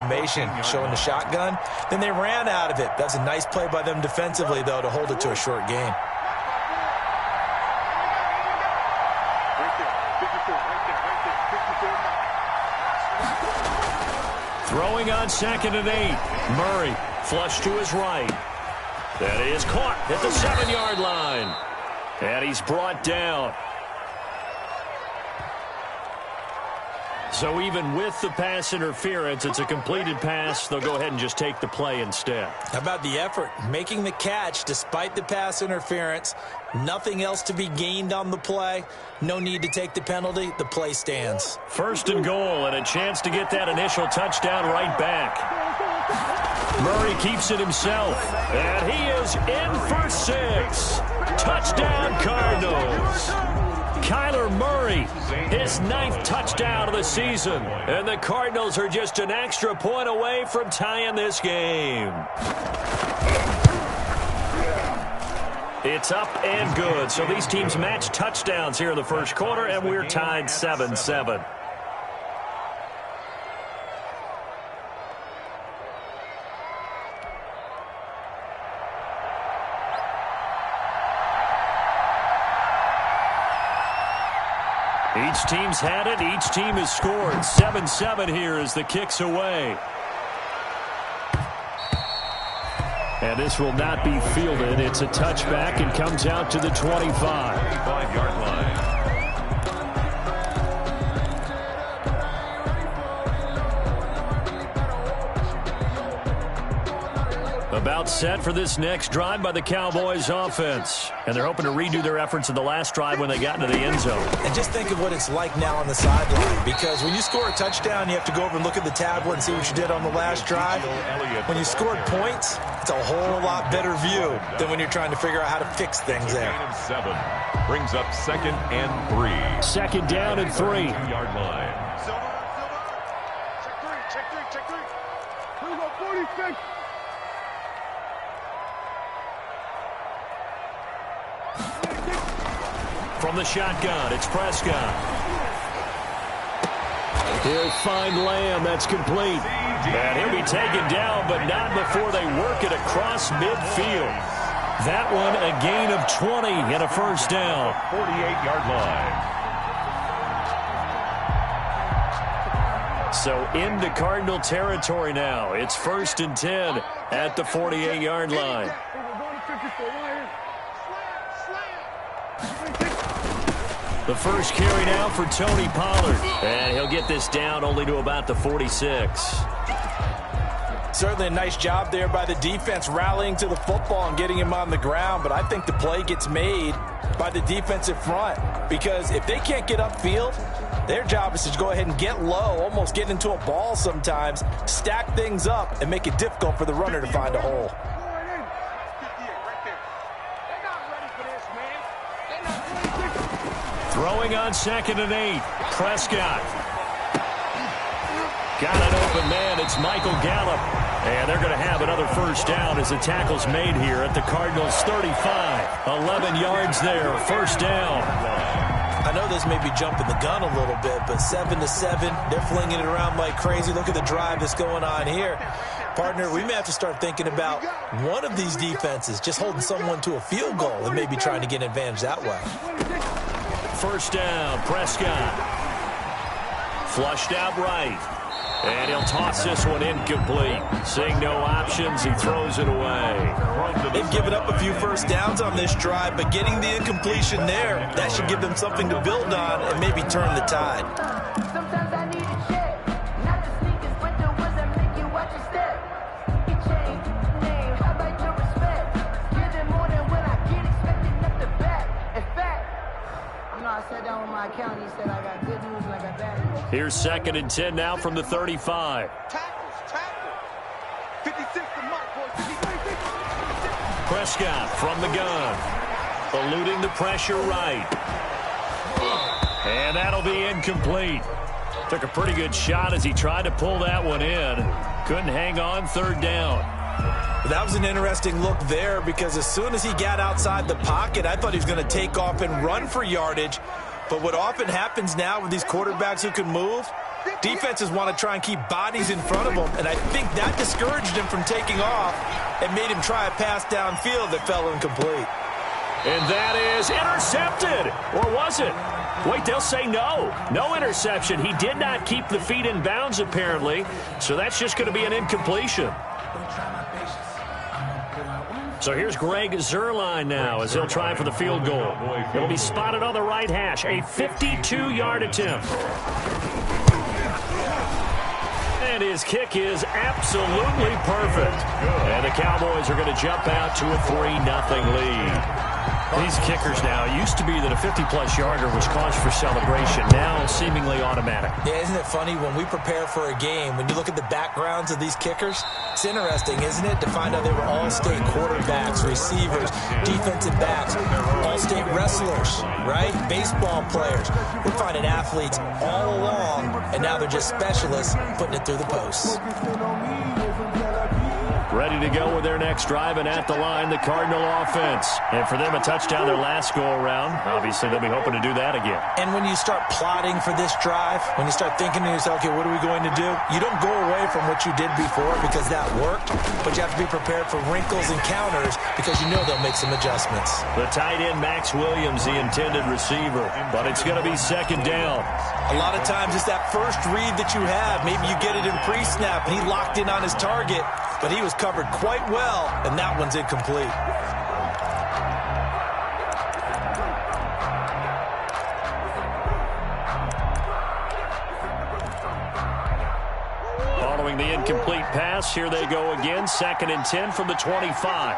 showing the shotgun. Then they ran out of it. That's a nice play by them defensively, though, to hold it to a short gain. Throwing on 2nd and 8. Murray flush to his right. That is caught at the 7-yard line. And he's brought down. So even with the pass interference, it's a completed pass. They'll go ahead and just take the play instead. How about the effort? Making the catch despite the pass interference. Nothing else to be gained on the play. No need to take the penalty. The play stands. 1st and goal and a chance to get that initial touchdown right back. Murray keeps it himself. And he is in for 6. Touchdown Cardinals. Kyler Murray, his 9th touchdown of the season. And the Cardinals are just an extra point away from tying this game. It's up and good. So these teams match touchdowns here in the first quarter, and we're tied 7-7. Each team's had it. Each team has scored. 7-7 here as the kick's away. And this will not be fielded. It's a touchback and comes out to the 25-yard line. About set for this next drive by the Cowboys offense. And they're hoping to redo their efforts in the last drive when they got into the end zone. And just think of what it's like now on the sideline. Because when you score a touchdown, you have to go over and look at the tablet and see what you did on the last drive. When you scored points, it's a whole lot better view than when you're trying to figure out how to fix things there. 7 brings up 2nd and 3. 2nd down and 3. Yard line. Check 3. Here we go, 46. From the shotgun, it's Prescott. He'll find Lamb. That's complete. And he'll be taken down, but not before they work it across midfield. That one a gain of 20 and a first down. 48-yard line. So into Cardinal territory now. It's 1st and 10 at the 48-yard line. The first carry now for Tony Pollard. And he'll get this down only to about the 46. Certainly a nice job there by the defense rallying to the football and getting him on the ground. But I think the play gets made by the defensive front. Because if they can't get upfield, their job is to go ahead and get low, almost get into a ball sometimes, stack things up, and make it difficult for the runner to find a hole. Throwing on 2nd and 8. Prescott. Got an open man. It's Michael Gallup. And they're going to have another first down as the tackle's made here at the Cardinals 35. 11 yards there. First down. I know this may be jumping the gun a little bit, but 7-7, they're flinging it around like crazy. Look at the drive that's going on here. Partner, we may have to start thinking about one of these defenses just holding someone to a field goal and maybe trying to get an advantage that way. First down, Prescott. Flushed out right. And he'll toss this one incomplete. Seeing no options, he throws it away. They've given up a few first downs on this drive, but getting the incompletion there, that should give them something to build on and maybe turn the tide. Sometimes I need a check. Not the sneakers, but the ones that make you watch your step. Get changed, name, how about your respect? Giving more than what I get, expecting up the back. In fact, I sat down with my accountant. He said I got good news and I got bad news. Here's 2nd and 10 now from the 35. Tackle. 56 to mark, boys. 56. Prescott from the gun. Eluding the pressure right. And that'll be incomplete. Took a pretty good shot as he tried to pull that one in. Couldn't hang on. 3rd down. That was an interesting look there because as soon as he got outside the pocket, I thought he was going to take off and run for yardage. But what often happens now with these quarterbacks who can move, Defenses want to try and keep bodies in front of them, and I think that discouraged him from taking off and made him try a pass downfield that fell incomplete. And that is intercepted. Or was it? Wait, they'll say no. No interception. He did not keep the feet in bounds, apparently, so that's just going to be an incompletion. So here's Greg Zuerlein now as he'll try for the field goal. It'll be spotted on the right hash, a 52-yard attempt. And his kick is absolutely perfect. And the Cowboys are going to jump out to a 3-0 lead. These kickers now, it used to be that a 50-plus yarder was cause for celebration. Now seemingly automatic. Yeah, isn't it funny when we prepare for a game, when you look at the backgrounds of these kickers, it's interesting, isn't it, to find out they were all-state quarterbacks, receivers, defensive backs, all-state wrestlers, right? Baseball players. We're finding athletes all along, and now they're just specialists putting it through the posts. Ready to go with their next drive, and at the line, the Cardinal offense. And for them, a touchdown their last go-around. Obviously, they'll be hoping to do that again. And when you start plotting for this drive, when you start thinking to yourself, okay, what are we going to do? You don't go away from what you did before because that worked, but you have to be prepared for wrinkles and counters because you know they'll make some adjustments. The tight end, Max Williams, the intended receiver, but it's going to be second down. A lot of times it's that first read that you have. Maybe you get it in pre-snap, and he locked in on his target, but he was covered quite well, and that one's incomplete. Following the incomplete pass, here they go again, 2nd and 10 from the 25.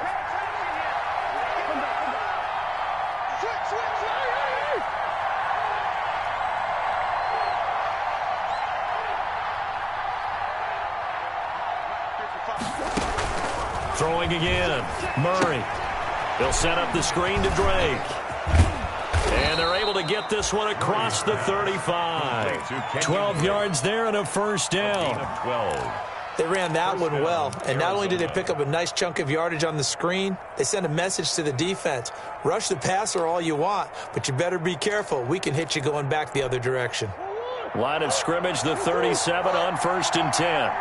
Throwing again, Murray. They'll set up the screen to Drake. And they're able to get this one across the 35. 12 yards there and a first down. They ran that one well, and not only did they pick up a nice chunk of yardage on the screen, they sent a message to the defense. Rush the passer all you want, but you better be careful. We can hit you going back the other direction. Line of scrimmage, the 37 on 1st and 10.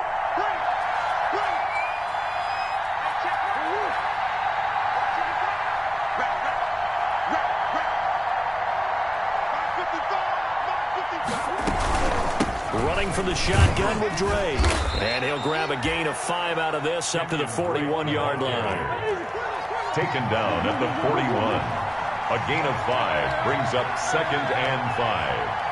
Running from the shotgun with Drake. And he'll grab a gain of 5 out of this up to the 41-yard line. Taken down at the 41. A gain of 5 brings up 2nd and 5.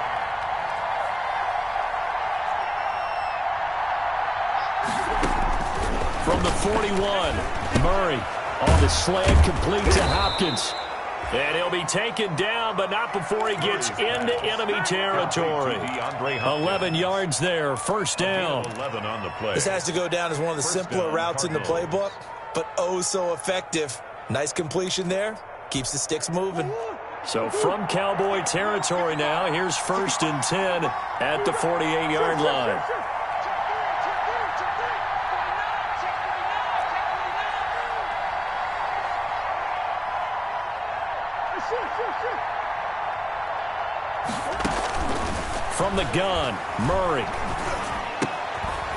From the 41, Murray on the slant, complete to Hopkins. And he'll be taken down, but not before he gets into enemy territory. 11 yards there, first down. 11 on the play. This has to go down as one of the simpler routes in the playbook, but oh so effective. Nice completion there. Keeps the sticks moving. So from Cowboy territory now, here's 1st and 10 at the 48-yard line. From the gun, Murray.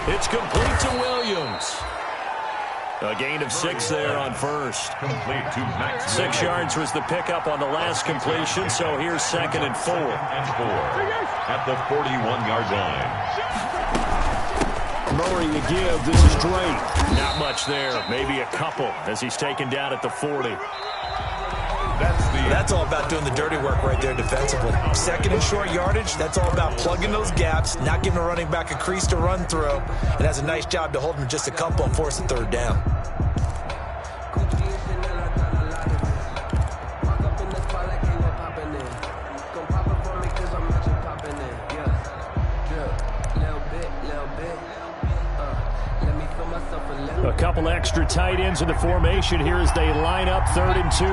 It's complete to Williams. A gain of 6 there on first. Complete to Max. 6 yards was the pickup on the last completion, so here's 2nd and 4. And 4 at the 41-yard line. Murray to give. This is Drake. Not much there. Maybe a couple as he's taken down at the 40. That's all about doing the dirty work right there defensively. 2nd and short yardage, that's all about plugging those gaps, not giving a running back a crease to run through, and has a nice job to hold him just a couple and force a 3rd down. A couple extra tight ends in the formation here as they line up 3rd and 2.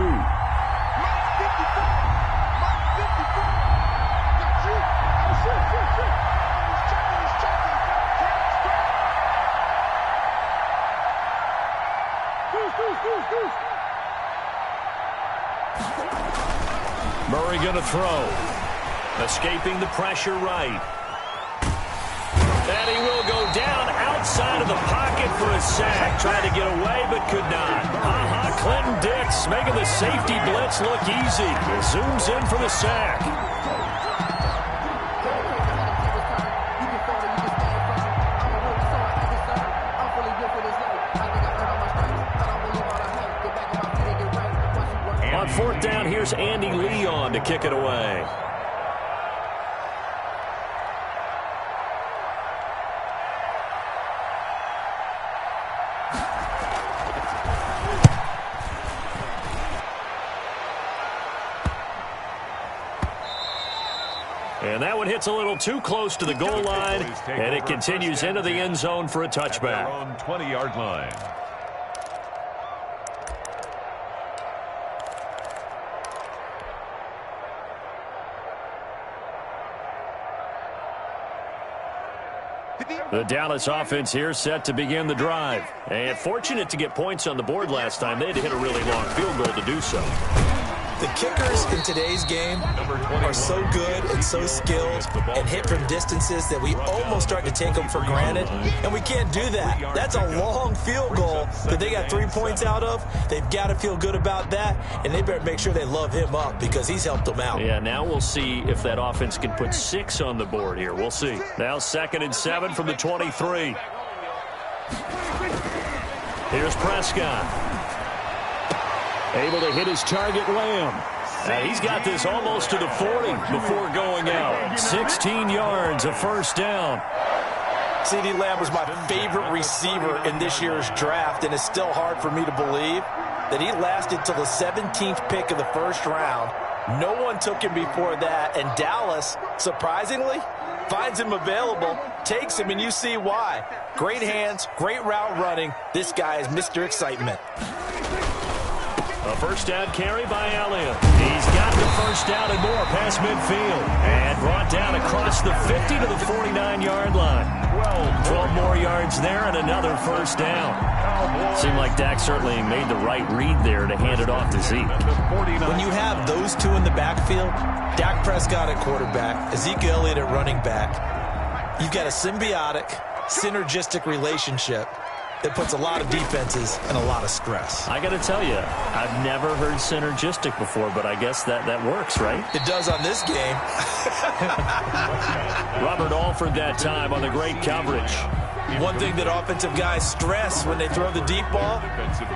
Murray going to throw. Escaping the pressure right. outside of the pocket for a sack. Tried to get away, but could not. Clinton Dix making the safety blitz look easy. Zooms in for the sack. On fourth down, here's Andy Leon to kick it away. And that one hits a little too close to the goal line, and it continues into the end zone for a touchback. On 20-yard line. The Dallas offense here set to begin the drive. And fortunate to get points on the board last time. They had to hit a really long field goal to do so. The kickers in today's game are so good and so skilled and hit from distances that we almost start to take them for granted, and we can't do that. That's a long field goal that they got 3 points out of. They've got to feel good about that, and they better make sure they love him up because he's helped them out. Yeah, now we'll see if that offense can put 6 on the board here. We'll see. Now 2nd and 7 from the 23. Here's Prescott. Able to hit his target, Lamb. He's got this almost to the 40 before going out. 16 yards, a first down. CeeDee Lamb was my favorite receiver in this year's draft, and it's still hard for me to believe that he lasted till the 17th pick of the first round. No one took him before that, and Dallas, surprisingly, finds him available, takes him, and you see why. Great hands, great route running. This guy is Mr. Excitement. A first down carry by Elliott. He's got the first down and more past midfield. And brought down across the 50 to the 49-yard line. 12 more yards there and another first down. Seemed like Dak certainly made the right read there to hand it off to Zeke. When you have those two in the backfield, Dak Prescott at quarterback, Ezekiel Elliott at running back, you've got a symbiotic, synergistic relationship that puts a lot of defenses and a lot of stress. I got to tell you, I've never heard synergistic before, but I guess that works, right? It does on this game. Robert Alford that time on the great coverage. One thing that offensive guys stress when they throw the deep ball,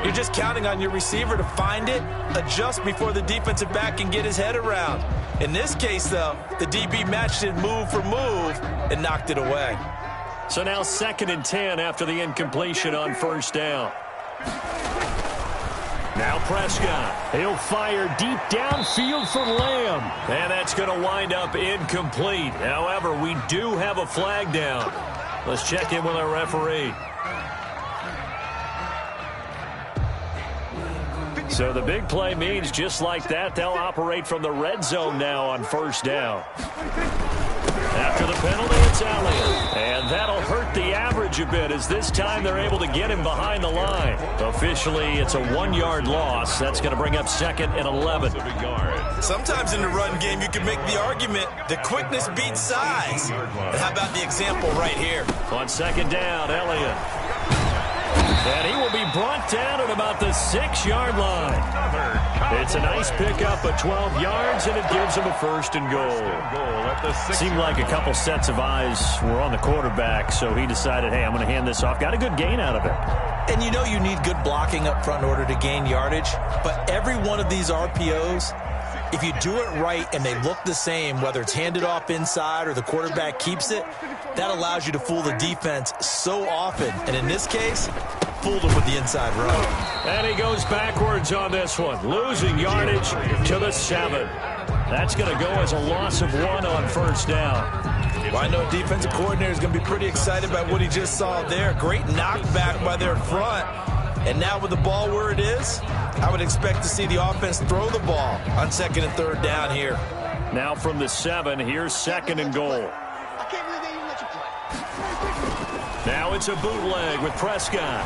you're just counting on your receiver to find it, adjust before the defensive back can get his head around. In this case, though, the DB matched it move for move and knocked it away. So now 2nd and 10 after the incompletion on first down. Now Prescott. He'll fire deep downfield for Lamb. And that's going to wind up incomplete. However, we do have a flag down. Let's check in with our referee. So the big play means just like that, they'll operate from the red zone now on first down. After the penalty, it's Elliott. And that'll hurt the average a bit as this time they're able to get him behind the line. Officially, it's a 1-yard loss. That's going to bring up 2nd and 11. Sometimes in the run game, you can make the argument that quickness beats size. And how about the example right here? On 2nd down, Elliott. And he will be brought down at about the 6-yard line. It's a nice pickup of 12 yards, and it gives him a 1st and goal. Seemed like a couple sets of eyes were on the quarterback, so he decided, hey, I'm going to hand this off. Got a good gain out of it. And you know you need good blocking up front in order to gain yardage, but every one of these RPOs, if you do it right and they look the same, whether it's handed off inside or the quarterback keeps it, that allows you to fool the defense so often. And in this case, fooled him with the inside run. And he goes backwards on this one, losing yardage to the 7. That's going to go as a loss of 1 on first down. Well, I know defensive coordinator is going to be pretty excited about what he just saw there. Great knockback by their front. And now with the ball where it is, I would expect to see the offense throw the ball on 2nd and 3rd down here. Now from the 7, here's 2nd and goal. Now it's a bootleg with Prescott.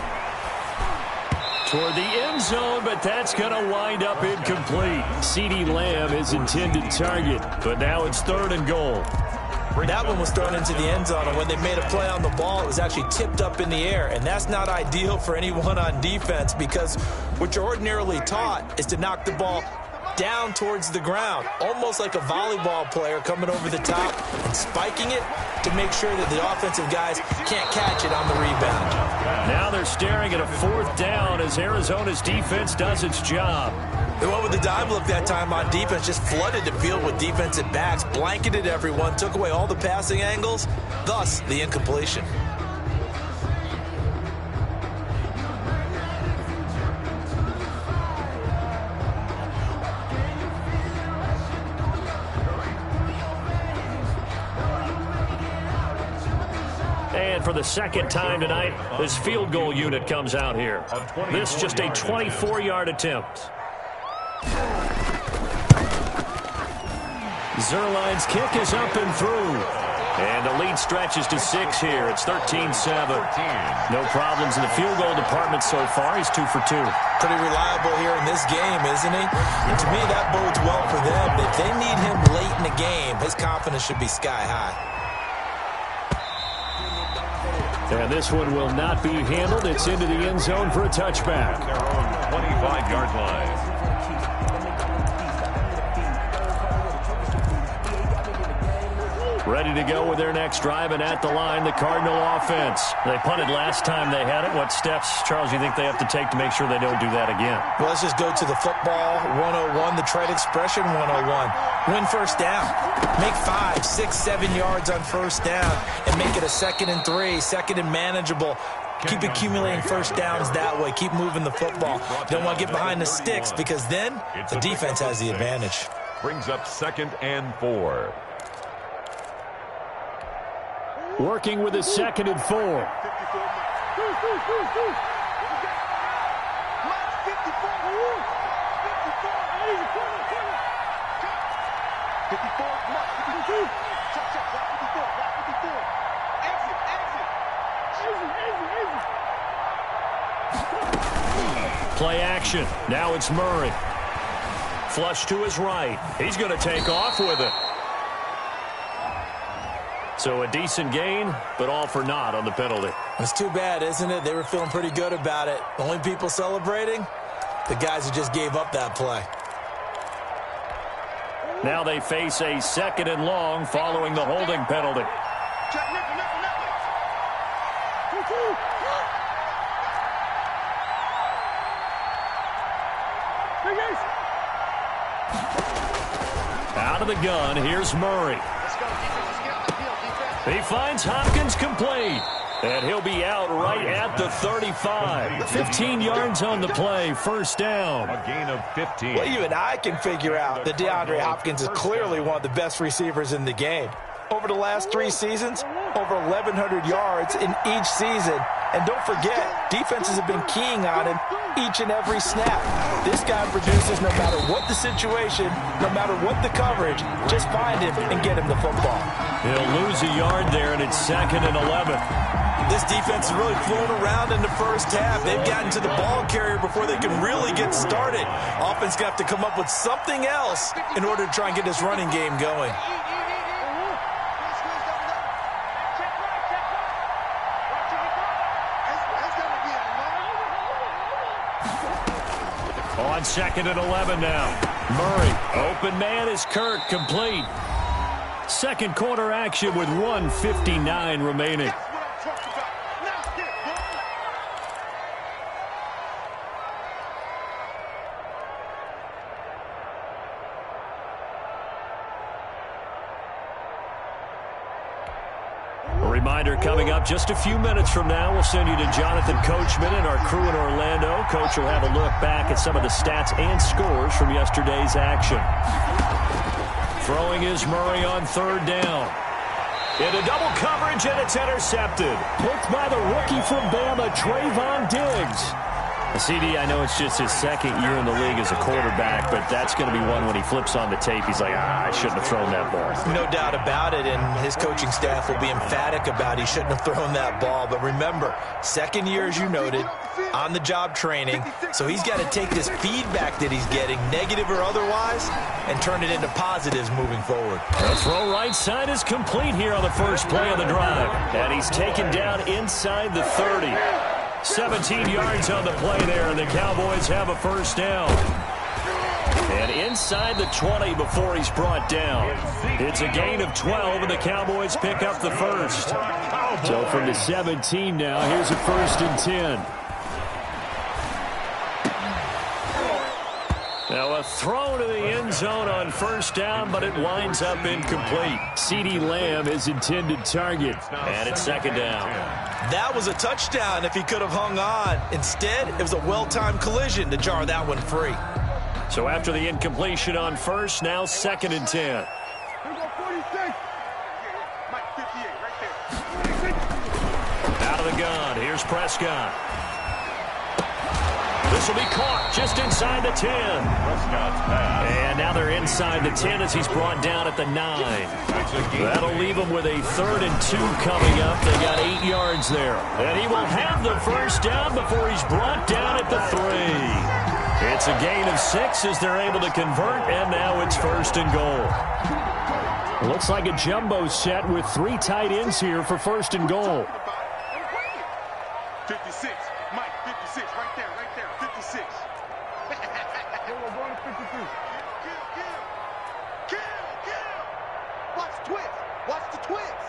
Toward the end zone, but that's going to wind up incomplete. CeeDee Lamb, his intended target, but now it's 3rd and goal. That one was thrown into the end zone, and when they made a play on the ball, it was actually tipped up in the air, and that's not ideal for anyone on defense because what you're ordinarily taught is to knock the ball down towards the ground, almost like a volleyball player coming over the top and spiking it to make sure that the offensive guys can't catch it on the rebound. Now they're staring at a 4th down as Arizona's defense does its job. They went with the dime look that time on defense, just flooded the field with defensive backs, blanketed everyone, took away all the passing angles, thus the incompletion. And for the second time tonight, this field goal unit comes out here. This just a 24-yard attempt. Zuerlein's kick is up and through. And the lead stretches to 6 here. It's 13-7. No problems in the field goal department so far. He's 2 for 2. Pretty reliable here in this game, isn't he? And to me, that bodes well for them. If they need him late in the game, his confidence should be sky high. And this one will not be handled. It's into the end zone for a touchback. Their own 25-yard line. Ready to go with their next drive, and at the line, the Cardinal offense. They punted last time they had it. What steps, Charles, you think they have to take to make sure they don't do that again? Well, let's just go to the football 101, the trade expression 101. Win first down. Make 5, 6, 7 yards on first down and make it a 2nd and 3, 2nd and manageable. Keep accumulating first downs that way. Keep moving the football. Don't want to get behind the sticks because then the defense has the advantage. Brings up 2nd and 4. Working with a 2nd and 4. Play action. Now it's Murray. Flush to his right. He's going to take off with it. So a decent gain, but all for naught on the penalty. It's too bad, isn't it? They were feeling pretty good about it. The only people celebrating, the guys who just gave up that play. Now they face a 2nd and long following the holding penalty. Out of the gun, here's Murray. He finds Hopkins complete. And he'll be out right at the 35. 15 yards on the play, first down. A gain of 15. Well, even I can figure out that DeAndre Hopkins is clearly one of the best receivers in the game. Over the last 3 seasons, over 1,100 yards in each season. And don't forget, defenses have been keying on him each and every snap. This guy produces no matter what the situation, no matter what the coverage. Just find him and get him the football. He'll lose a yard there, and it's 2nd and 11. This defense is really flown around in the first half. They've gotten to the ball carrier before they can really get started. Offense got to come up with something else in order to try and get this running game going. On 2nd and 11 now. Murray, open man is Kirk, complete. Second quarter action with 1:59 remaining. Reminder coming up just a few minutes from now, we'll send you to Jonathan Coachman and our crew in Orlando. Coach will have a look back at some of the stats and scores from yesterday's action. Throwing is Murray on 3rd down. Into double coverage, and it's intercepted. Picked by the rookie from Bama, Trayvon Diggs. CD, I know it's just his second year in the league as a quarterback, but that's going to be one when he flips on the tape, he's like, I shouldn't have thrown that ball. No doubt about it, and his coaching staff will be emphatic about he shouldn't have thrown that ball. But remember, second year, as you noted, on-the-job training, so he's got to take this feedback that he's getting, negative or otherwise, and turn it into positives moving forward. The throw right side is complete here on the first play of the drive, and he's taken down inside the 30. 17 yards on the play there, and the Cowboys have a first down. And inside the 20 before he's brought down. It's a gain of 12, and the Cowboys pick up the first. So from the 17 now, here's a 1st and 10. Now a throw to the end zone on first down, but it winds up incomplete. CeeDee Lamb is intended target, and it's second down. That was a touchdown if he could have hung on. Instead, it was a well-timed collision to jar that one free. So after the incompletion on first, now 2nd and 10. Out of the gun, here's Prescott. This will be caught just inside the 10. And now they're inside the 10 as he's brought down at the 9. That'll leave him with a 3rd and 2 coming up. They got 8 yards there. And he will have the first down before he's brought down at the 3. It's a gain of 6 as they're able to convert, and now it's 1st and goal. Looks like a jumbo set with 3 tight ends here for 1st and goal. 56. Mike, 56. Right there. 56. We're going to 53. Kill. Watch the twist. Watch the twist.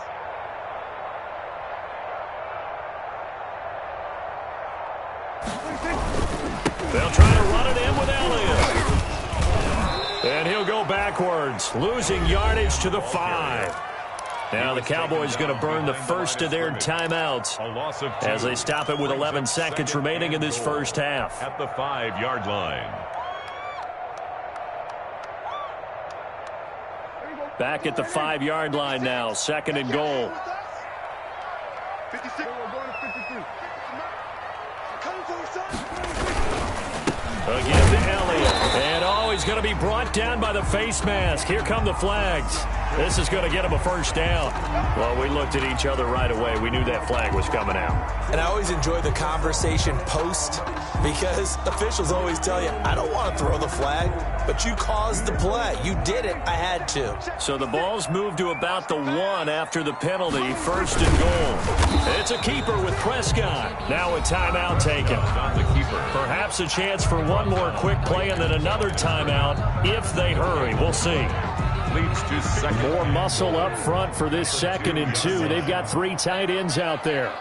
They'll try to run it in with Elliott. And he'll go backwards, losing yardage to the 5. Now the Cowboys going to burn the first of their timeouts as they stop it with 11 seconds remaining in this first half. At the 5-yard line. Back at the 5-yard line now, 2nd and goal. 56. We're going to 53. Again to Elliott. And he's going to be brought down by the face mask. Here come the flags. This is going to get him a first down. Well, we looked at each other right away. We knew that flag was coming out. And I always enjoy the conversation post because officials always tell you, I don't want to throw the flag, but you caused the play. You did it. I had to. So the ball's moved to about the 1 after the penalty, 1st and goal. It's a keeper with Prescott. Now a timeout taken. Perhaps a chance for one more quick play and then another timeout if they hurry. We'll see. Leads to second. More muscle up front for this 2nd and 2. They've got 3 tight ends out there.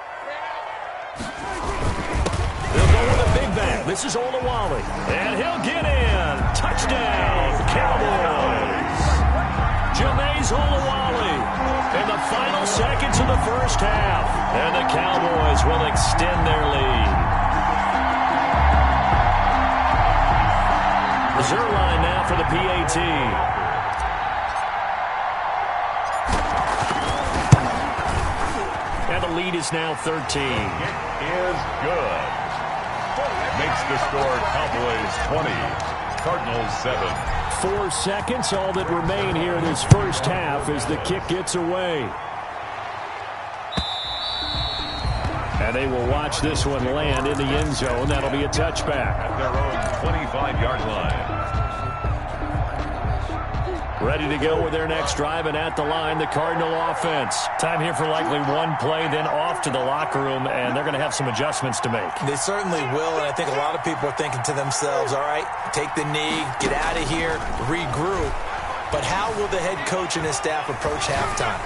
They'll go with a big back. This is Olawale. And he'll get in. Touchdown, Cowboys. Jameis Olawale in the final seconds of the first half. And the Cowboys will extend their lead. Zerline now for the PAT. And the lead is now 13. It is good. Makes the score Cowboys 20, Cardinals 7. 4 seconds, all that remain here in this first half as the kick gets away. And they will watch this one land in the end zone. That'll be a touchback. At their own 25-yard line. Ready to go with their next drive, and at the line, the Cardinal offense. Time here for likely one play, then off to the locker room, and they're going to have some adjustments to make. They certainly will, and I think a lot of people are thinking to themselves, all right, take the knee, get out of here, regroup. But how will the head coach and his staff approach halftime?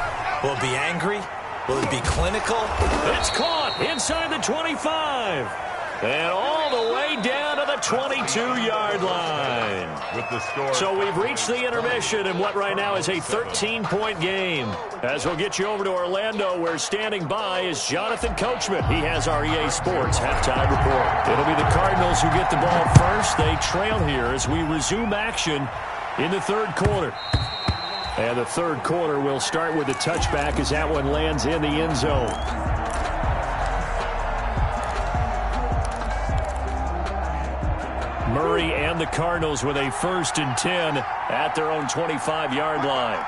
Will it be angry? Will it be clinical? It's caught inside the 25. And all the way down to the 22-yard line. With the score. So we've reached the intermission in what right now is a 13-point game. As we'll get you over to Orlando, where standing by is Jonathan Coachman. He has our EA Sports halftime report. It'll be the Cardinals who get the ball first. They trail here as we resume action in the 3rd quarter. And the 3rd quarter will start with a touchback as that one lands in the end zone. Murray and the Cardinals with a 1st and 10 at their own 25-yard line.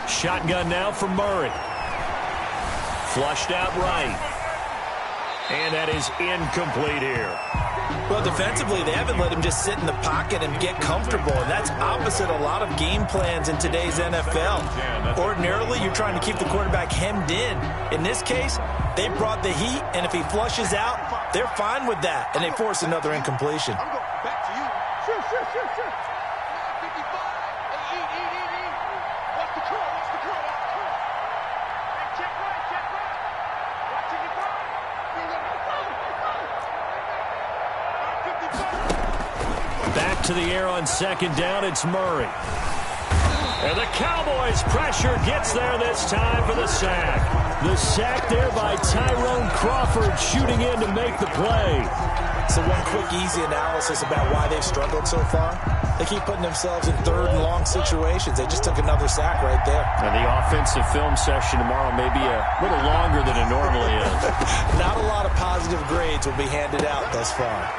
Shotgun now for Murray. Flushed out right. And that is incomplete here. Well, defensively, they haven't let him just sit in the pocket and get comfortable, and that's opposite a lot of game plans in today's NFL. Ordinarily, you're trying to keep the quarterback hemmed in. In this case, they brought the heat, and if he flushes out, they're fine with that, and they force another incompletion. I'm going back to you. Sure. 55. Hey, eat. Watch the curl. Hey, check right. Watching it right. Back to the air on 2nd down, it's Murray. And the Cowboys' pressure gets there this time for the sack. The sack there by Tyrone Crawford shooting in to make the play. So one quick, easy analysis about why they've struggled so far. They keep putting themselves in 3rd and long situations. They just took another sack right there. And the offensive film session tomorrow may be a little longer than it normally is. Not a lot of positive grades will be handed out thus far.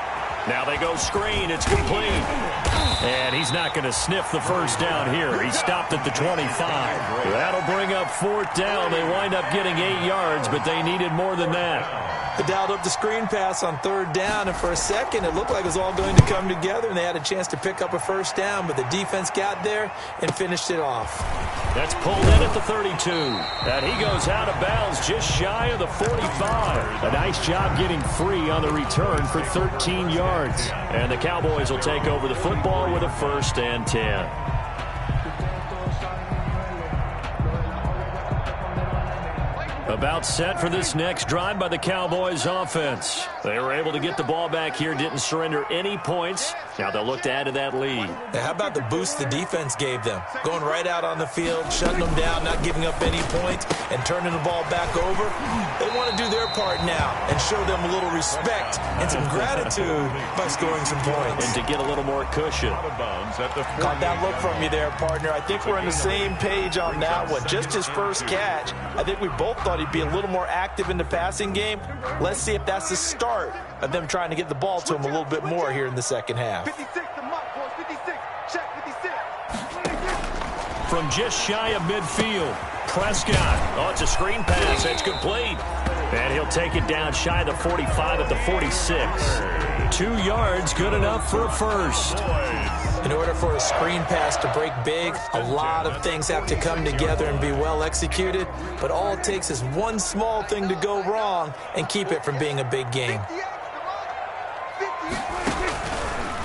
Now they go screen. It's complete. And he's not going to sniff the 1st down here. He stopped at the 25. That'll bring up 4th down. They wind up getting 8 yards, but they needed more than that. They dialed up the screen pass on 3rd down, and for a second it looked like it was all going to come together, and they had a chance to pick up a 1st down, but the defense got there and finished it off. That's pulled in at the 32. And he goes out of bounds just shy of the 45. A nice job getting free on the return for 13 yards. And the Cowboys will take over the football with a 1st and 10. About set for this next drive by the Cowboys offense. They were able to get the ball back here, didn't surrender any points. Now they'll look to add to that lead. Now, how about the boost the defense gave them? Going right out on the field, shutting them down, not giving up any points, and turning the ball back over. They want to do their part now and show them a little respect and some gratitude by scoring some points. And to get a little more cushion. Caught that look from you there, partner. I think we're on the same page on that one. Just his 1st catch. I think we both thought he'd be a little more active in the passing game. Let's see if that's the start of them trying to get the ball to him a little bit more here in the 2nd half. 56 to Mike, boys. 56. Check 56. From just shy of midfield, Prescott. Oh, it's a screen pass. It's complete. And he'll take it down shy of the 45 at the 46. 2 yards, good enough for a 1st. In order for a screen pass to break big, a lot of things have to come together and be well executed, but all it takes is one small thing to go wrong and keep it from being a big game.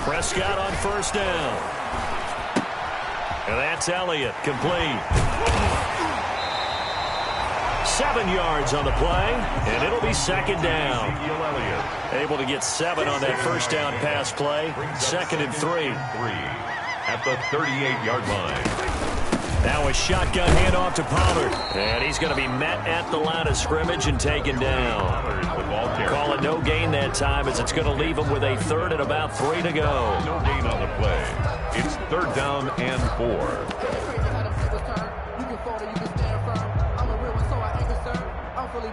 Prescott on 1st down. And that's Elliott, complete. 7 yards on the play, and it'll be 2nd down. Able to get 7 on that 1st down pass play. 2nd and 3. At the 38-yard line. Now a shotgun handoff to Pollard. And he's going to be met at the line of scrimmage and taken down. Call it no gain that time, as it's going to leave him with a 3rd and about 3 to go. No gain on the play. It's 3rd down and 4.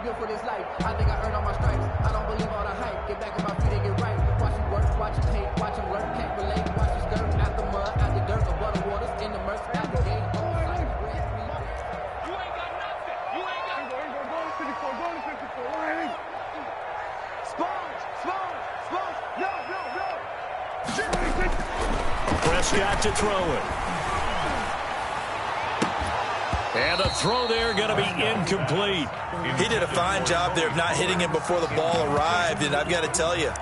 Built for this life. I think I earned all my stripes. I don't believe all the hype. Get back on my feet and get right. Watch you work, watch you hate, watch him work. Can't relate, watch you skirt. Out the mud, out the dirt, above the waters, in the murk, out the gate. You ain't got nothing. You ain't got nothing. Go to 54. Sponge. No. Prescott to throw it. And the throw there going to be incomplete. He did a fine job there of not hitting him before the ball arrived, and I've got to tell you,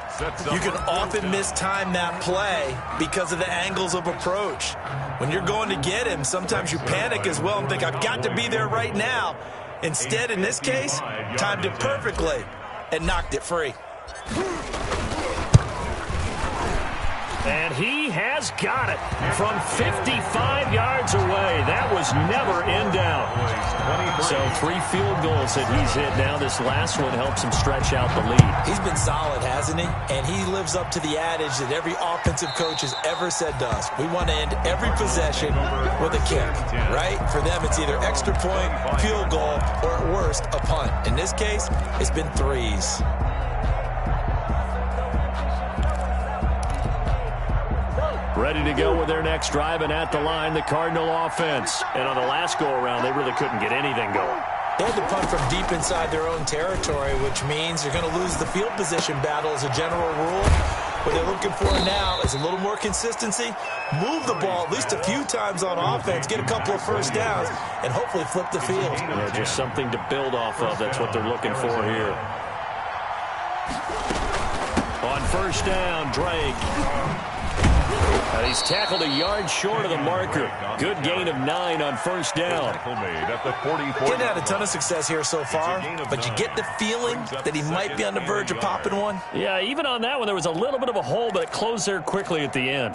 you can often mistime that play because of the angles of approach. When you're going to get him, sometimes you panic as well and think, I've got to be there right now. Instead, in this case, timed it perfectly and knocked it free. And he has got it from 55 yards away. That was never in doubt. So 3 field goals that he's hit now. This last one helps him stretch out the lead. He's been solid, hasn't he? And he lives up to the adage that every offensive coach has ever said to us. We want to end every possession with a kick, right? For them, it's either extra point, field goal, or at worst, a punt. In this case, it's been 3s. Ready to go with their next drive, and at the line, the Cardinal offense. And on the last go-around, they really couldn't get anything going. They had to punt from deep inside their own territory, which means they're going to lose the field position battle as a general rule. What they're looking for now is a little more consistency, move the ball at least a few times on offense, get a couple of first downs, and hopefully flip the field. Yeah, just something to build off of. That's what they're looking for here. On first down, Drake. And he's tackled a yard short of the marker. Good gain of 9 on first down. He's had a ton of success here so far, but you get the feeling that he might be on the verge of popping one. Yeah, even on that one, there was a little bit of a hole, but it closed there quickly at the end.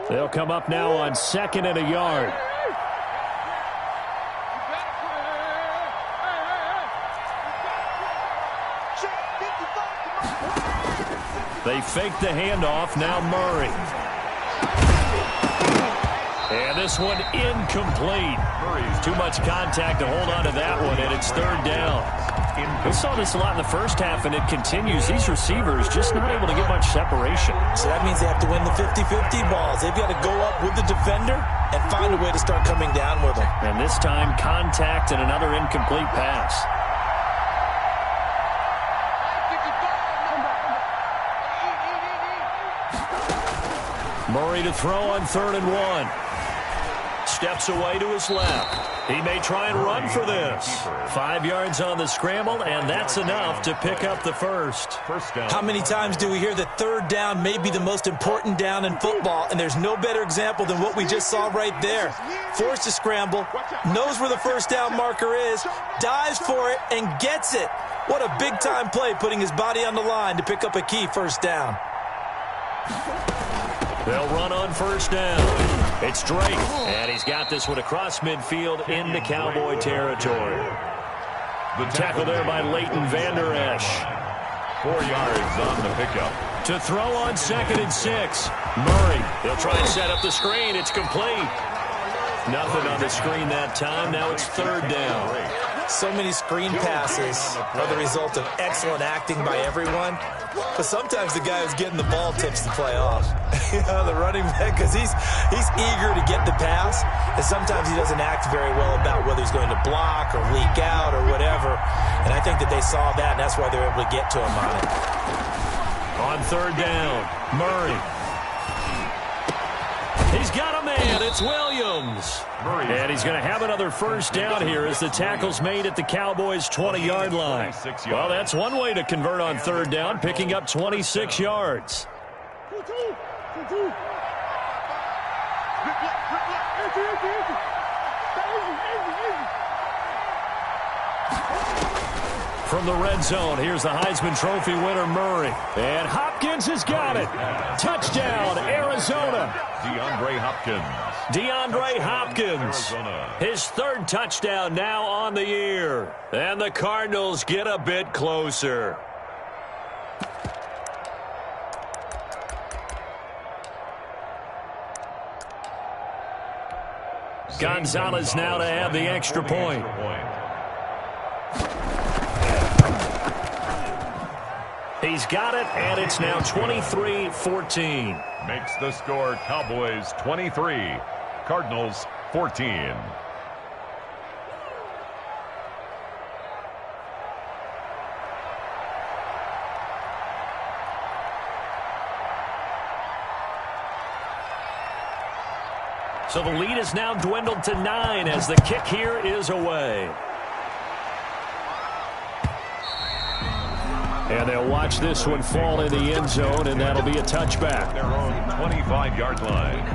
They'll come up now on 2nd and a yard. They fake the handoff. Now Murray. And this one incomplete. Too much contact to hold on to that one, and it's 3rd down. We saw this a lot in the first half, and it continues. These receivers just not able to get much separation. So that means they have to win the 50-50 balls. They've got to go up with the defender and find a way to start coming down with them. And this time, contact and another incomplete pass. Murray to throw on 3rd and 1. Steps away to his left. He may try and run for this. 5 yards on the scramble, and that's enough to pick up the first. How many times do we hear that 3rd down may be the most important down in football, and there's no better example than what we just saw right there. Forced to scramble, knows where the first down marker is, dives for it, and gets it. What a big-time play, putting his body on the line to pick up a key first down. They'll run on first down. It's Drake, and he's got this one across midfield into Cowboy territory. The tackle there by Leighton Vander Esch. 4 yards on the pickup. To throw on 2nd and 6. Murray, he'll try and set up the screen. It's complete. Nothing on the screen that time. Now it's 3rd down. So many screen passes are the result of excellent acting by everyone. But sometimes the guy who's getting the ball tips the play off. The running back, because he's eager to get the pass. And sometimes he doesn't act very well about whether he's going to block or leak out or whatever. And I think that they saw that, and that's why they were able to get to him on it. On 3rd down, Murray. He's got a man. It's Williams. And he's going to have another first down here as the tackle's made at the Cowboys' 20-yard line. Well, that's one way to convert on 3rd down, picking up 26 yards. From the red zone, here's the Heisman Trophy winner, Murray. And Hopkins has got it. Touchdown, Arizona. DeAndre Hopkins. His 3rd touchdown now on the year. And the Cardinals get a bit closer. Gonzalez now to have the extra point. He's got it, and it's now 23-14. Makes the score Cowboys 23, Cardinals 14. So the lead is now dwindled to 9 as the kick here is away. And they'll watch this one fall in the end zone, and that'll be a touchback. Their own 25-yard line.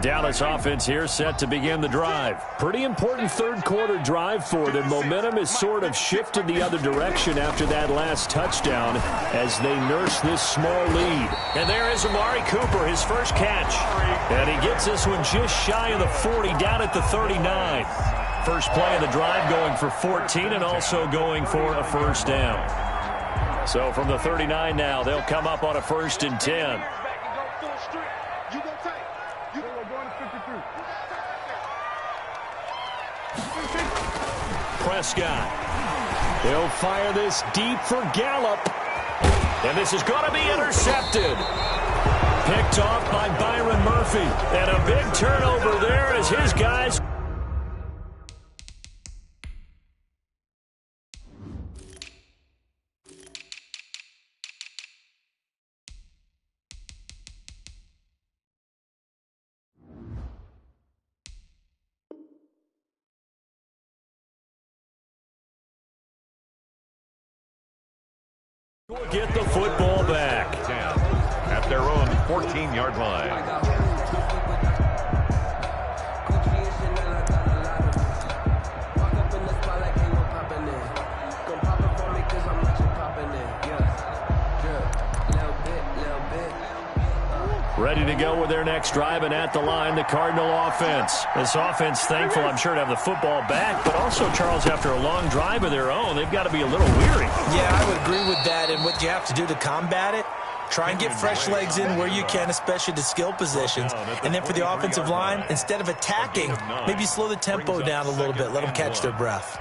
Dallas offense here set to begin the drive. Pretty important third-quarter drive for them. Momentum has sort of shifted the other direction after that last touchdown as they nurse this small lead. And there is Amari Cooper, his first catch. And he gets this one just shy of the 40, down at the 39. First play of the drive going for 14 and also going for a first down. So from the 39 now, they'll come up on a 1st and 10. Prescott. He'll fire this deep for Gallup. And this is going to be intercepted. Picked off by Byron Murphy. And a big turnover there as his guys... get the football back. Down at their own 14-yard line. Ready to go with their next drive, and at the line, the Cardinal offense. This offense thankful, I'm sure, to have the football back, but also, Charles, after a long drive of their own, they've got to be a little weary. Yeah, I would agree with that, and what you have to do to combat it, try and get fresh legs in where you can, especially the skill positions. And then for the offensive line, instead of attacking, maybe slow the tempo down a little bit, let them catch their breath.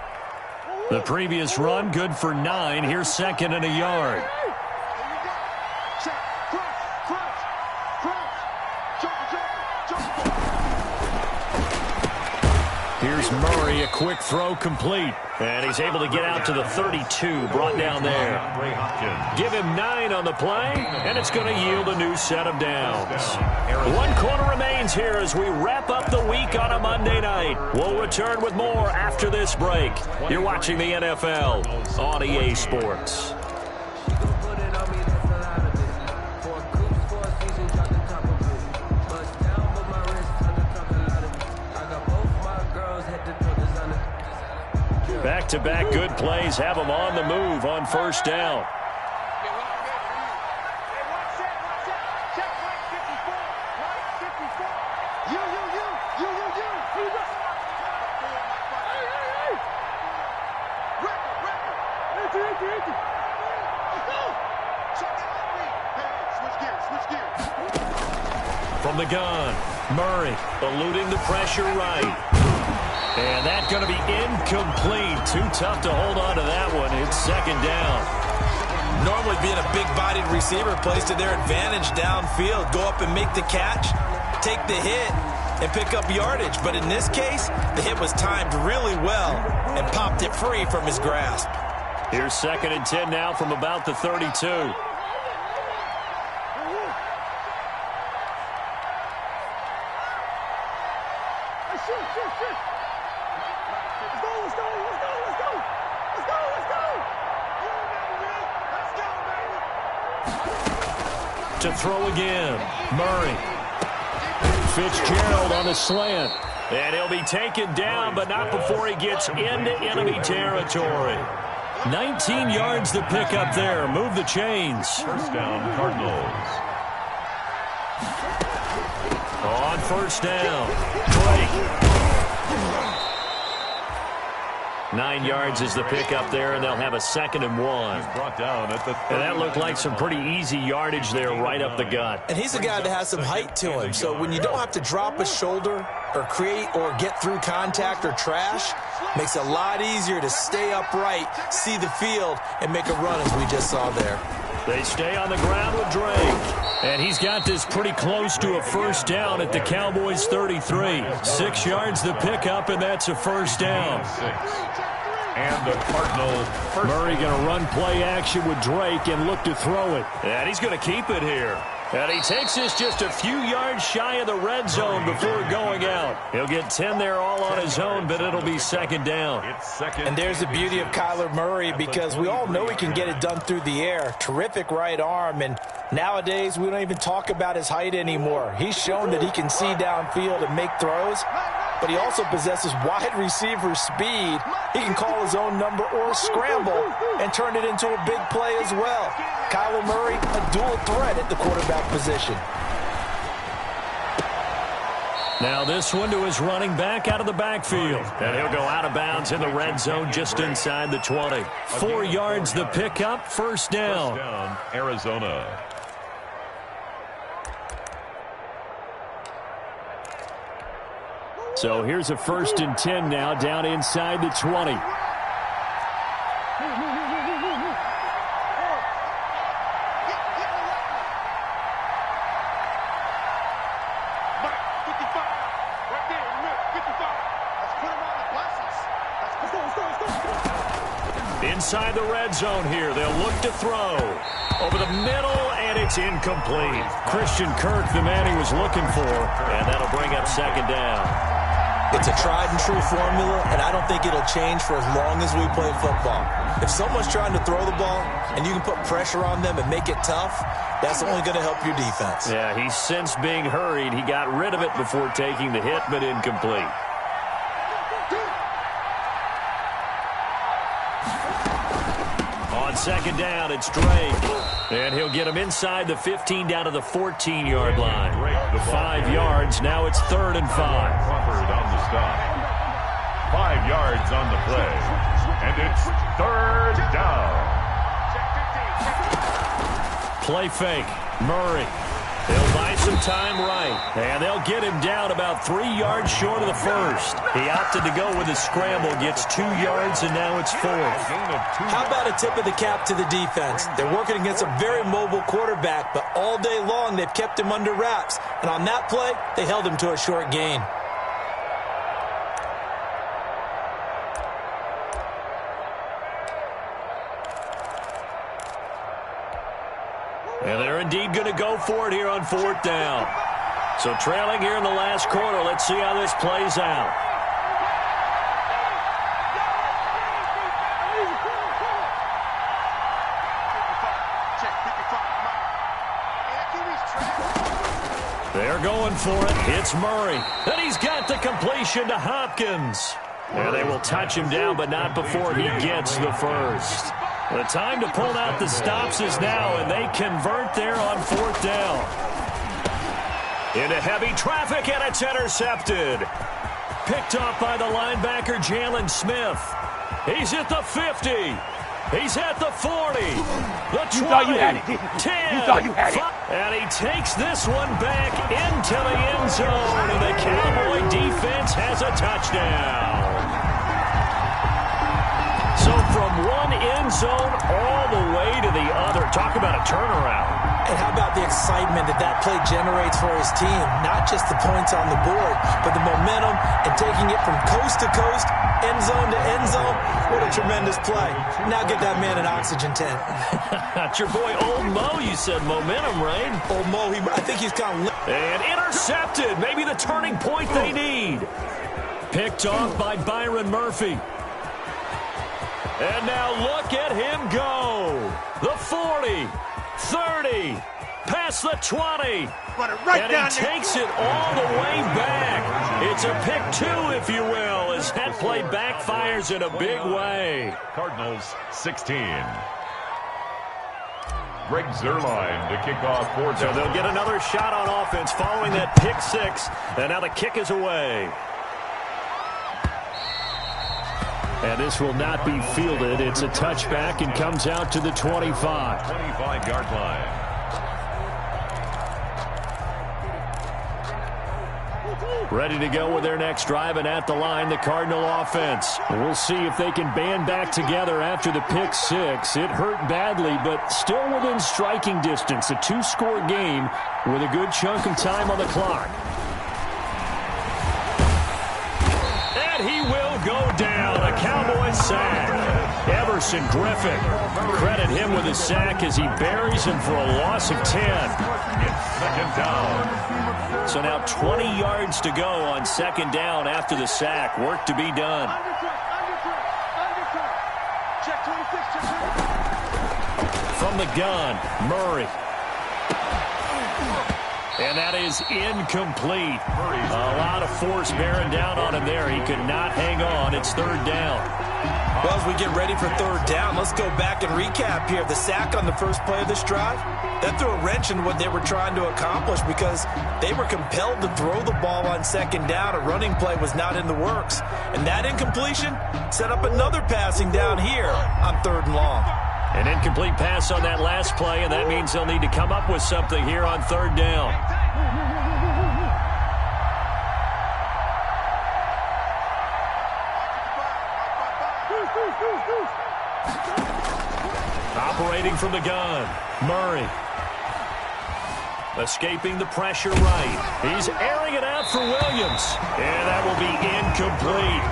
The previous run, good for 9. Here's 2nd and a yard. Here's Murray, a quick throw complete. And he's able to get out to the 32, brought down there. Give him 9 on the play, and it's going to yield a new set of downs. 1 quarter remains here as we wrap up the week on a Monday night. We'll return with more after this break. You're watching the NFL on EA Sports. Back-to-back good plays have them on the move on 1st down. From the gun, Murray eluding the pressure right. And that's going to be incomplete. Too tough to hold on to that one. It's 2nd down. Normally being a big-bodied receiver plays to their advantage downfield. Go up and make the catch, take the hit, and pick up yardage. But in this case, the hit was timed really well and popped it free from his grasp. Here's 2nd and 10 now from about the 32. To throw again, Murray. Fitzgerald on the slant. And he'll be taken down, but not before he gets into enemy territory. 19 yards to pick up there. Move the chains. 1st down, Cardinals. On 1st down, Drake. 9 yards is the pickup there, and they'll have a 2nd and 1. Brought down at the and that looked like some pretty easy yardage there right up the gut. And he's a guy that has some height to him, so when you don't have to drop a shoulder or create or get through contact or trash, makes it a lot easier to stay upright, see the field, and make a run as we just saw there. They stay on the ground with Drake. And he's got this pretty close to a 1st down at the Cowboys' 33. 6 yards to pick up, and that's a 1st down. And the Cardinals. Murray going to run play action with Drake and look to throw it. And he's going to keep it here. And he takes this just a few yards shy of the red zone before going out. He'll get 10 there all on his own, but it'll be second down. And there's the beauty of Kyler Murray, because we all know he can get it done through the air. Terrific right arm, and nowadays we don't even talk about his height anymore. He's shown that he can see downfield and make throws, but he also possesses wide receiver speed. He can call his own number or scramble and turn it into a big play as well. Kyler Murray, a dual threat at the quarterback position. Now this one to his running back out of the backfield. And he'll go out of bounds in the red zone just inside the 20. 4 yards the pickup, first down. First down, Arizona. So here's a 1st and 10 now down inside the 20. Inside the red zone here. They'll look to throw. Over the middle, and it's incomplete. Christian Kirk, the man he was looking for, and that'll bring up second down. It's a tried-and-true formula, and I don't think it'll change for as long as we play football. If someone's trying to throw the ball and you can put pressure on them and make it tough, that's only going to help your defense. Yeah, he's since being hurried. He got rid of it before taking the hit, but incomplete. On second down, it's Drake. And he'll get him inside the 15 down to the 14-yard line. 5 yards. Now it's 3rd and 5. Crawford on the stop. 5 yards on the play. And it's 3rd down. Play fake. Murray. They'll buy some time right. And they'll get him down about 3 yards short of the first. He opted to go with a scramble, gets 2 yards, and now it's 4th. How about a tip of the cap to the defense? They're working against a very mobile quarterback, but all day long they've kept him under wraps. And on that play, they held him to a short gain. And they're indeed going to go for it here on 4th down. So trailing here in the last quarter. Let's see how this plays out. They're going for it. It's Murray. And he's got the completion to Hopkins. And they will touch him down, but not before he gets the first. The time to pull out the stops is now, and they convert there on 4th down. Into heavy traffic, and it's intercepted. Picked off by the linebacker, Jalen Smith. He's at the 50. He's at the 40. The 20. You thought you had it. 10. You thought you had it. And he takes this one back into the end zone, and the Cowboy defense has a touchdown. So from one end zone all the way to the other. Talk about a turnaround. And how about the excitement that play generates for his team? Not just the points on the board, but the momentum and taking it from coast to coast, end zone to end zone. What a tremendous play. Now get that man an oxygen tent. That's your boy Old Mo. You said momentum, right? Old Mo, I think he's kind of... And intercepted. Maybe the turning point they need. Picked off by Byron Murphy. And now look at him go. The 40, 30, past the 20. And he takes it all the way back. It's a pick 2, if you will, as that play backfires in a big way. Cardinals 16. Greg Zuerlein to kick off 4th down. So they'll get another shot on offense following that pick 6. And now the kick is away. And this will not be fielded. It's a touchback and comes out to the 25. 25-yard line. Ready to go with their next drive, and at the line, the Cardinal offense. We'll see if they can band back together after the pick 6. It hurt badly, but still within striking distance. A 2-score game with a good chunk of time on the clock. And he will go down. A Cowboy a sack. Everson Griffin. Credit him with a sack as he buries him for a loss of 10. It's second down. So now 20 yards to go on second down after the sack. Work to be done. Check 26, check 26. From the gun, Murray. And that is incomplete. A lot of force bearing down on him there. He could not hang on. It's third down. Well, as we get ready for third down, let's go back and recap here. The sack on the first play of this drive, that threw a wrench in what they were trying to accomplish because they were compelled to throw the ball on second down. A running play was not in the works. And that incompletion set up another passing down here on third and long. An incomplete pass on that last play, and that means they'll need to come up with something here on third down. Operating from the gun, Murray. Escaping the pressure right. He's airing it out for Williams. And that will be incomplete.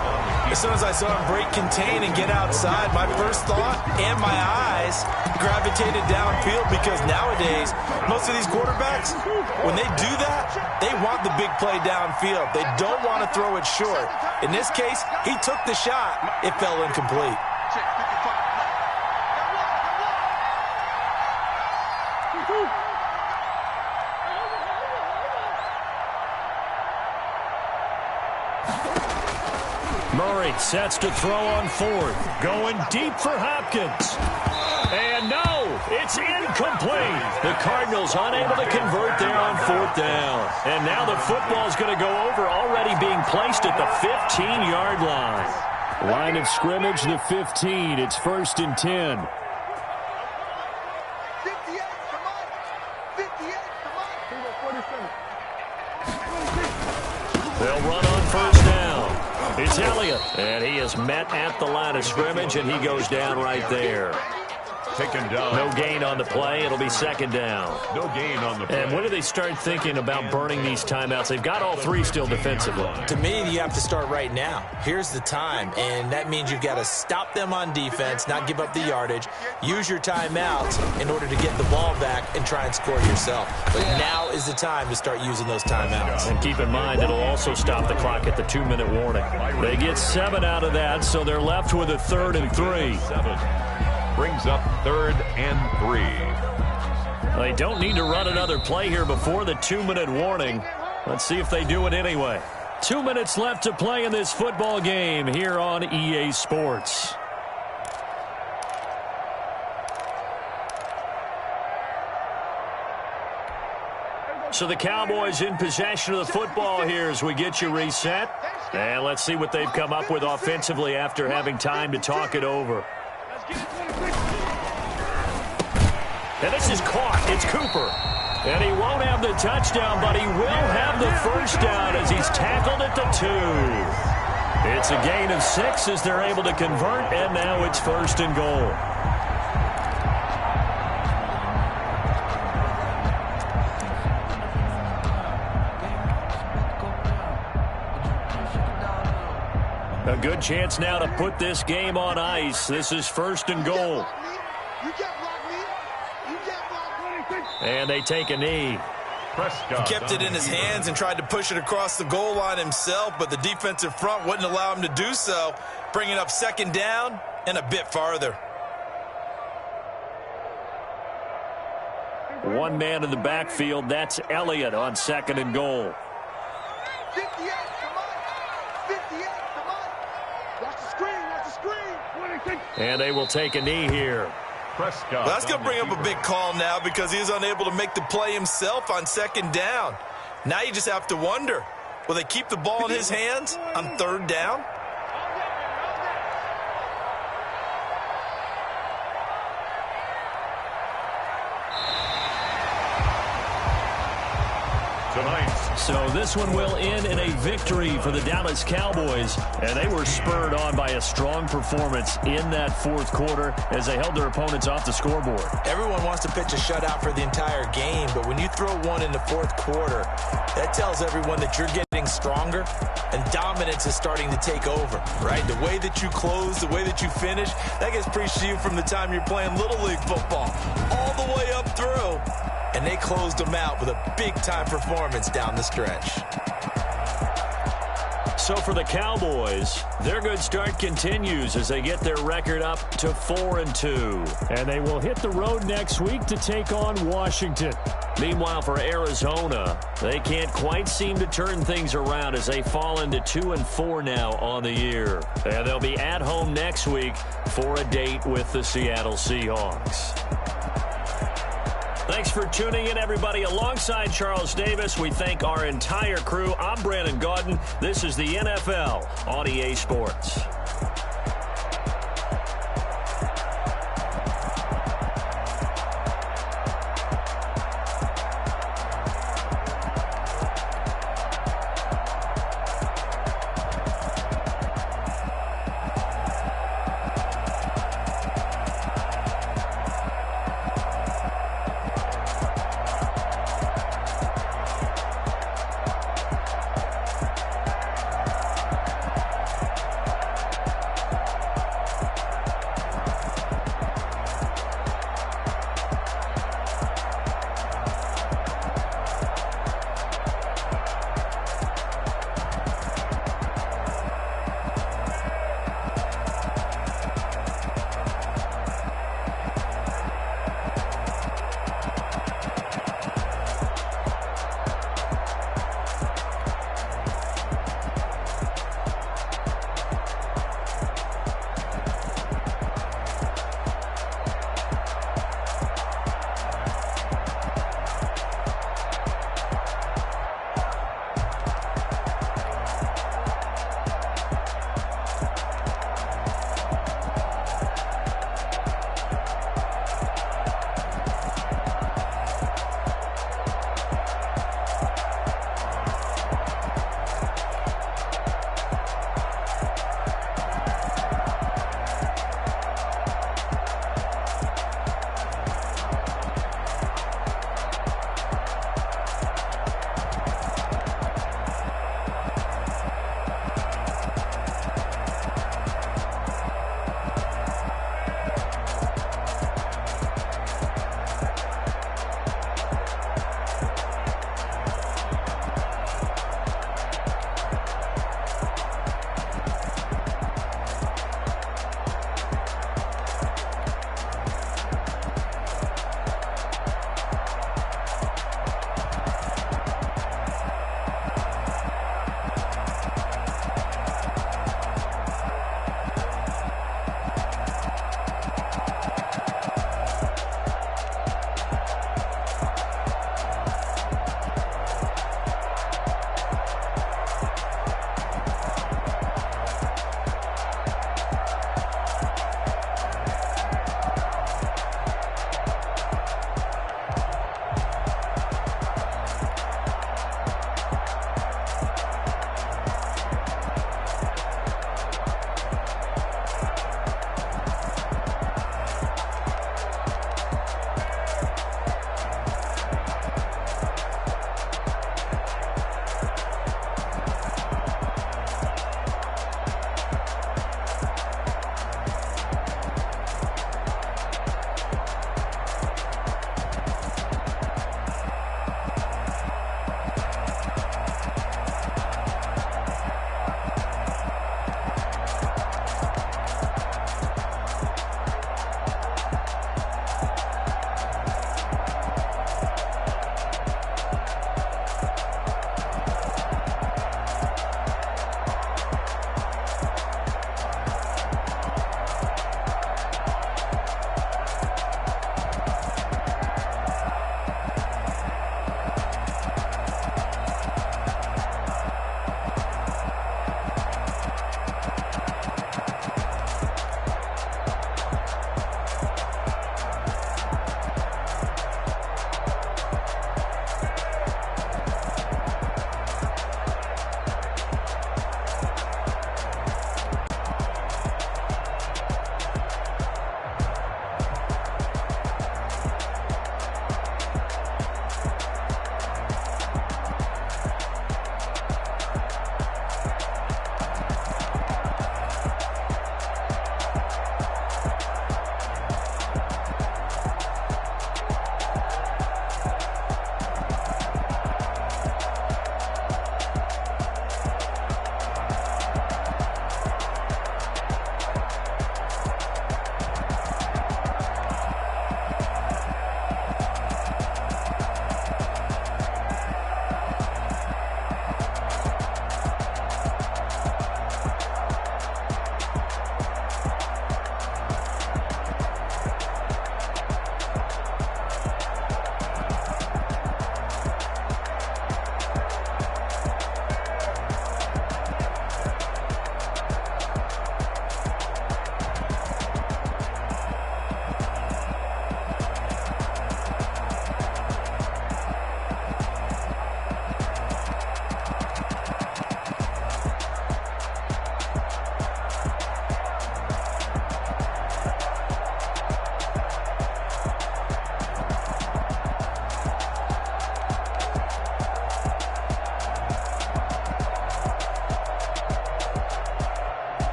As soon as I saw him break contain and get outside, my first thought and my eyes gravitated downfield because nowadays, most of these quarterbacks, when they do that, they want the big play downfield. They don't want to throw it short. In this case, he took the shot. It fell incomplete. Check 55. Murray sets to throw on fourth. Going deep for Hopkins. And no, it's incomplete. The Cardinals unable to convert there on fourth down. And now the football's going to go over, already being placed at the 15-yard line. Line of scrimmage, the 15. It's first and 10. 58, come on. 58, come on. They'll run on first down. It's Elliott, and he is met at the line of scrimmage, and he goes down right there. Taken down. No gain on the play. It'll be second down. No gain on the play. And when do they start thinking about burning these timeouts? They've got all three still defensively. To me, you have to start right now. Here's the time, and that means you've got to stop them on defense, not give up the yardage, use your timeouts in order to get the ball back and try and score yourself. But now is the time to start using those timeouts. And keep in mind, it'll also stop the clock at the 2-minute warning. They get 7 out of that, so they're left with a 3rd and 3. 7 brings up 3rd and 3. They don't need to run another play here before the 2-minute warning. Let's see if they do it anyway. 2 minutes left to play in this football game here on EA Sports. So the Cowboys in possession of the football here as we get you reset. And let's see what they've come up with offensively after having time to talk it over. And this is caught. It's Cooper. And he won't have the touchdown, but he will have the first down as he's tackled at the 2. It's a gain of 6 as they're able to convert, and now it's 1st and goal. A good chance now to put this game on ice. This is 1st and goal. And they take a knee. He kept it in his hands and tried to push it across the goal line himself, but the defensive front wouldn't allow him to do so, bringing up 2nd down and a bit farther. One man in the backfield. That's Elliott on 2nd and goal. 58, come on. 58, come on. Watch the screen, watch the screen. 26. And they will take a knee here. Well, that's going to bring up a big call now because he is unable to make the play himself on 2nd down. Now you just have to wonder, will they keep the ball in his hands on 3rd down? Tonight's So this one will end in a victory for the Dallas Cowboys, and they were spurred on by a strong performance in that fourth quarter as they held their opponents off the scoreboard. Everyone wants to pitch a shutout for the entire game, but when you throw one in the fourth quarter, that tells everyone that you're getting stronger and dominance is starting to take over, right? The way that you close, the way that you finish, that gets preached to you from the time you're playing Little League football all the way up through. And they closed them out with a big-time performance down the stretch. So for the Cowboys, their good start continues as they get their record up to 4-2. And they will hit the road next week to take on Washington. Meanwhile, for Arizona, they can't quite seem to turn things around as they fall into 2-4 now on the year. And they'll be at home next week for a date with the Seattle Seahawks. Thanks for tuning in, everybody. Alongside Charles Davis, we thank our entire crew. I'm Brandon Gaudin. This is the NFL on EA Sports.